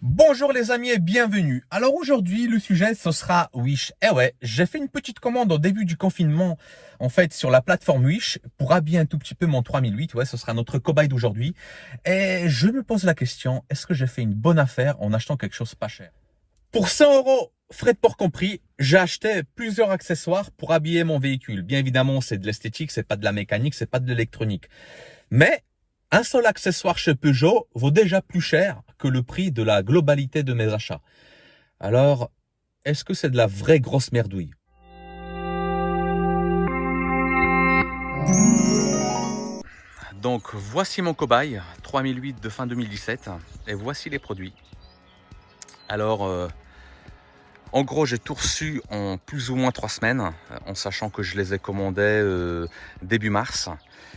Bonjour les amis et bienvenue. Alors aujourd'hui le sujet ce sera Wish. Eh ouais, j'ai fait une petite commande au début du confinement en fait sur la plateforme Wish pour habiller un tout petit peu mon 3008. Ouais, ce sera notre cobaye d'aujourd'hui. Et je me pose la question, est-ce que j'ai fait une bonne affaire en achetant quelque chose pas cher? Pour 100 euros, frais de port compris, j'ai acheté plusieurs accessoires pour habiller mon véhicule. Bien évidemment, c'est de l'esthétique, c'est pas de la mécanique, c'est pas de l'électronique. Mais un seul accessoire chez Peugeot vaut déjà plus cher que le prix de la globalité de mes achats. Alors, est-ce que c'est de la vraie grosse merdouille? Donc, voici mon cobaye 3008 de fin 2017 et voici les produits. Alors, en gros, j'ai tout reçu en plus ou moins 3 semaines, en sachant que je les ai commandés début mars.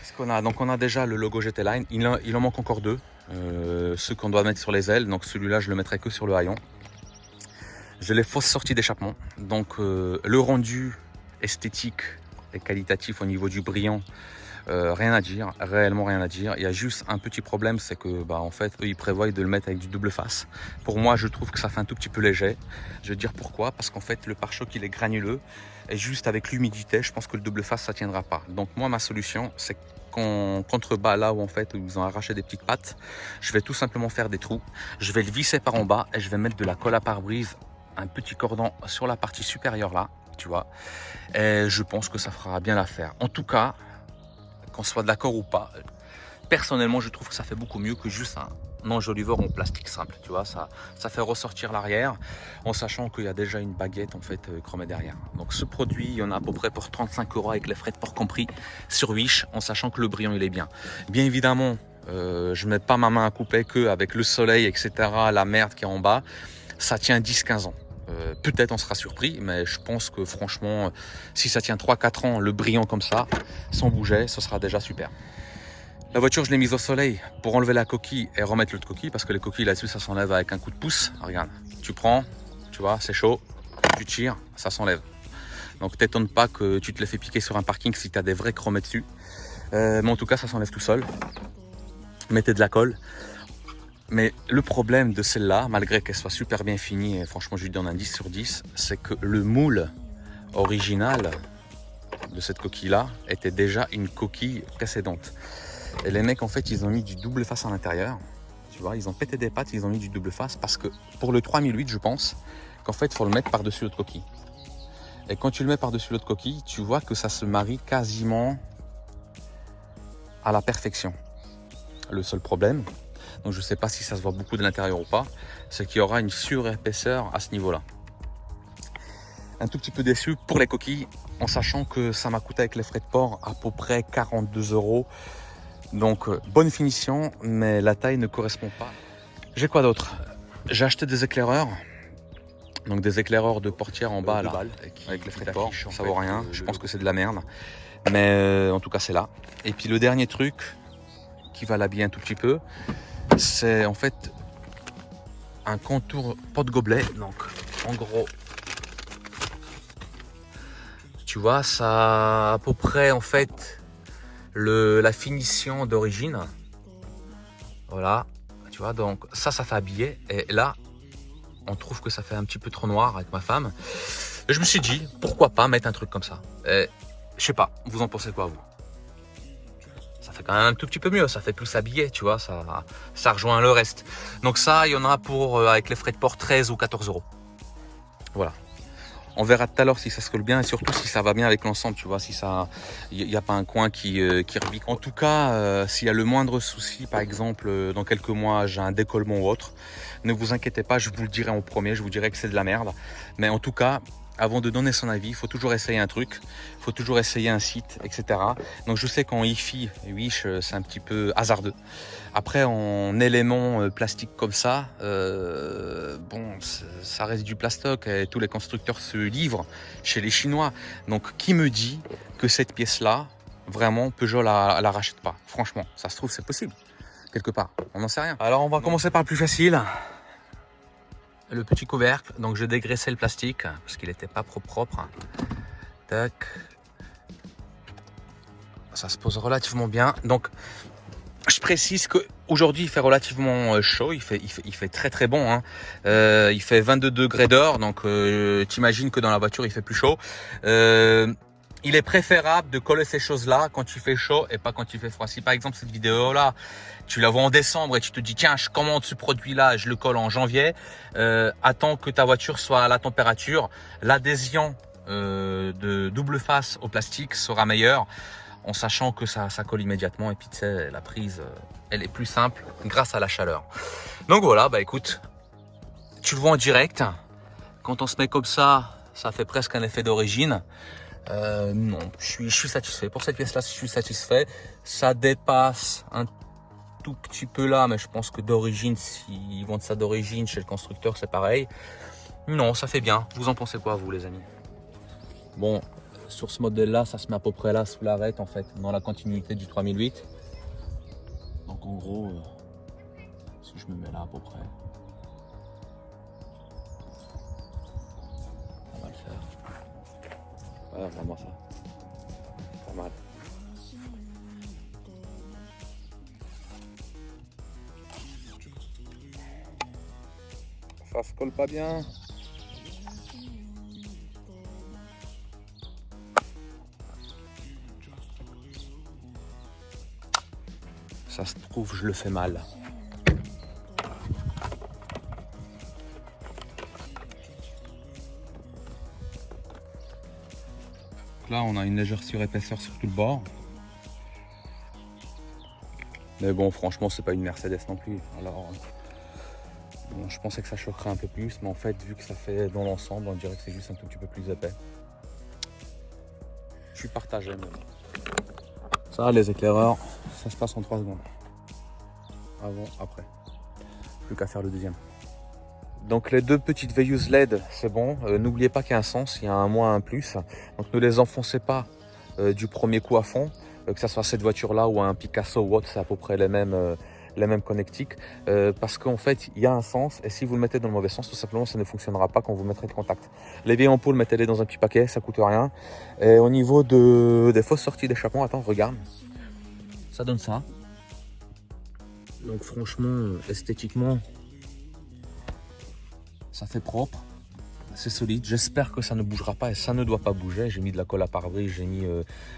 Ce qu'on a, donc on a déjà le logo GT Line, il en manque encore deux, ceux qu'on doit mettre sur les ailes, donc celui-là je le mettrai que sur le haillon. J'ai les fausses sorties d'échappement, donc le rendu esthétique et qualitatif au niveau du brillant, rien à dire, réellement rien à dire. Il y a juste un petit problème, c'est que en fait eux ils prévoient de le mettre avec du double face. Pour moi je trouve que ça fait un tout petit peu léger. Je vais te dire pourquoi, parce qu'en fait le pare-choc il est granuleux et juste avec l'humidité je pense que le double face ça tiendra pas. Donc moi ma solution c'est qu'on contrebas là où en fait où ils ont arraché des petites pattes, je vais tout simplement faire des trous, je vais le visser par en bas et je vais mettre de la colle à pare-brise, un petit cordon sur la partie supérieure là, tu vois, et je pense que ça fera bien l'affaire. En tout cas, qu'on soit d'accord ou pas, personnellement je trouve que ça fait beaucoup mieux que juste un enjoliveur en plastique simple, tu vois, ça fait ressortir l'arrière en sachant qu'il y a déjà une baguette en fait chromée derrière. Donc ce produit il y en a à peu près pour 35 € avec les frais de port compris sur Wish, en sachant que le brillant il est bien. Bien évidemment je mets pas ma main à couper que avec le soleil etc, la merde qui est en bas, ça tient 10-15 ans. Peut-être on sera surpris, mais je pense que franchement si ça tient 3-4 ans le brillant comme ça sans bouger, ce sera déjà super. La voiture je l'ai mise au soleil pour enlever la coquille et remettre l'autre coquille, parce que les coquilles là-dessus ça s'enlève avec un coup de pouce. Regarde, tu prends, tu vois, c'est chaud, tu tires, ça s'enlève. Donc t'étonne pas que tu te les fais piquer sur un parking si tu as des vrais chromés dessus. Mais en tout cas ça s'enlève tout seul. Mettez de la colle. Mais le problème de celle-là, malgré qu'elle soit super bien finie, et franchement je lui donne un 10 sur 10, c'est que le moule original de cette coquille-là était déjà une coquille précédente. Et les mecs en fait ils ont mis du double face à l'intérieur. Tu vois, ils ont pété des pattes, ils ont mis du double face parce que pour le 3008 je pense qu'en fait il faut le mettre par-dessus l'autre coquille. Et quand tu le mets par-dessus l'autre coquille, tu vois que ça se marie quasiment à la perfection. Le seul problème, donc je ne sais pas si ça se voit beaucoup de l'intérieur ou pas, c'est qu'il y aura une surépaisseur à ce niveau-là. Un tout petit peu déçu pour les coquilles, en sachant que ça m'a coûté avec les frais de port à peu près 42 €. Donc bonne finition, mais la taille ne correspond pas. J'ai quoi d'autre? J'ai acheté des éclaireurs. Donc des éclaireurs de portière en bas là, avec les frais de port, ça vaut rien, je pense que c'est de la merde. Mais en tout cas c'est là. Et puis le dernier truc qui va l'habiller un tout petit peu, c'est en fait un contour porte-gobelet. Donc en gros, tu vois, ça a à peu près en fait la finition d'origine. Voilà, tu vois, donc ça fait habiller. Et là, on trouve que ça fait un petit peu trop noir avec ma femme. Et je me suis dit, pourquoi pas mettre un truc comme ça. Et, je sais pas, vous en pensez quoi vous? Ça fait quand même un tout petit peu mieux, ça fait plus habillé, tu vois, ça rejoint le reste. Donc ça, il y en a pour, avec les frais de port, 13 ou 14 €. Voilà. On verra tout à l'heure si ça se colle bien et surtout si ça va bien avec l'ensemble, tu vois, si ça, il n'y a pas un coin qui rebique. En tout cas, s'il y a le moindre souci, par exemple, dans quelques mois, j'ai un décollement ou autre, ne vous inquiétez pas, je vous le dirai en premier, je vous dirai que c'est de la merde. Mais en tout cas, avant de donner son avis, il faut toujours essayer un truc, il faut toujours essayer un site, etc. Donc je sais qu'en hi-fi, Wish, c'est un petit peu hasardeux. Après, en éléments plastiques comme ça, bon, ça reste du plastoc et tous les constructeurs se livrent chez les Chinois. Donc qui me dit que cette pièce-là, vraiment, Peugeot la rachète pas? Franchement, ça se trouve, c'est possible, quelque part, on n'en sait rien. Alors on va commencer par le plus facile. Le petit couvercle, donc je dégraissais le plastique parce qu'il n'était pas propre. Tac. Ça se pose relativement bien. Donc Je précise qu'aujourd'hui il fait relativement chaud, il fait très très bon, hein. Il fait 22 degrés dehors, donc t'imagines que dans la voiture il fait plus chaud. Il est préférable de coller ces choses-là quand il fait chaud et pas quand il fait froid. Si par exemple cette vidéo-là, tu la vois en décembre et tu te dis tiens, je commande ce produit-là, je le colle en janvier, attends que ta voiture soit à la température. L'adhésion de double face au plastique sera meilleure, en sachant que ça colle immédiatement et puis tu sais, la prise, elle est plus simple grâce à la chaleur. Donc voilà, bah écoute, tu le vois en direct. Quand on se met comme ça fait presque un effet d'origine. Non, je suis satisfait. Pour cette pièce-là, je suis satisfait. Ça dépasse un tout petit peu là, mais je pense que d'origine, s'ils vendent ça d'origine chez le constructeur, c'est pareil. Non, ça fait bien. Vous en pensez quoi, vous, les amis? Bon, sur ce modèle-là, ça se met à peu près là, sous l'arête, en fait, dans la continuité du 3008. Donc, en gros, si je me mets là à peu près, ça va le faire. Ouais, vraiment ça. Pas mal. Ça se colle pas bien. Ça se trouve, je le fais mal. Là, on a une légère surépaisseur sur tout le bord. Mais bon, franchement, c'est pas une Mercedes non plus. Alors, bon, je pensais que ça choquerait un peu plus, mais en fait, vu que ça fait dans l'ensemble, on dirait que c'est juste un tout petit peu plus épais. Je suis partagé. Mais... ça, les éclaireurs, ça se passe en 3 secondes. Avant, après. Plus qu'à faire le deuxième. Donc les deux petites veilleuses LED, c'est bon. N'oubliez pas qu'il y a un sens, il y a un moins, un plus. Donc ne les enfoncez pas du premier coup à fond. Que ce soit cette voiture-là ou un Picasso ou autre, c'est à peu près les mêmes connectiques. Parce qu'en fait, il y a un sens. Et si vous le mettez dans le mauvais sens, tout simplement, ça ne fonctionnera pas quand vous mettrez le contact. Les vieilles ampoules, mettez-les dans un petit paquet, ça coûte rien. Et au niveau des fausses sorties d'échappement, attends, regarde. Ça donne ça. Donc franchement, esthétiquement, ça fait propre, c'est solide. J'espère que ça ne bougera pas et ça ne doit pas bouger. J'ai mis de la colle à pare-brise, j'ai mis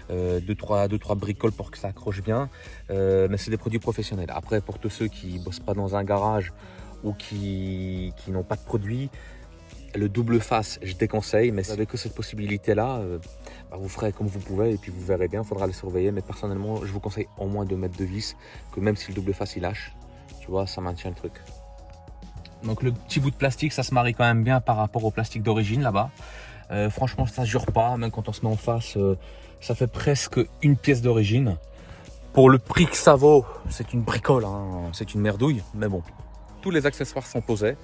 2-3 bricoles pour que ça accroche bien. Mais c'est des produits professionnels. Après, pour tous ceux qui ne bossent pas dans un garage ou qui n'ont pas de produit, le double face, je déconseille. Mais avec cette possibilité-là, vous ferez comme vous pouvez et puis vous verrez bien. Il faudra le surveiller. Mais personnellement, je vous conseille au moins de mettre de vis, que même si le double face il lâche, tu vois, ça maintient le truc. Donc le petit bout de plastique, ça se marie quand même bien par rapport au plastique d'origine là-bas. Franchement, ça ne jure pas, même quand on se met en face, ça fait presque une pièce d'origine. Pour le prix que ça vaut, c'est une bricole, hein, c'est une merdouille, mais bon. Tous les accessoires sont posés,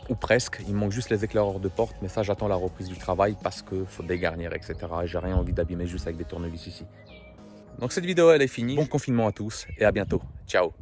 ou presque. Il manque juste les éclaireurs de porte, mais ça j'attends la reprise du travail parce qu'il faut dégarnir, etc. Et j'ai rien envie d'abîmer juste avec des tournevis ici. Donc cette vidéo elle est finie. Bon confinement à tous et à bientôt. Ciao.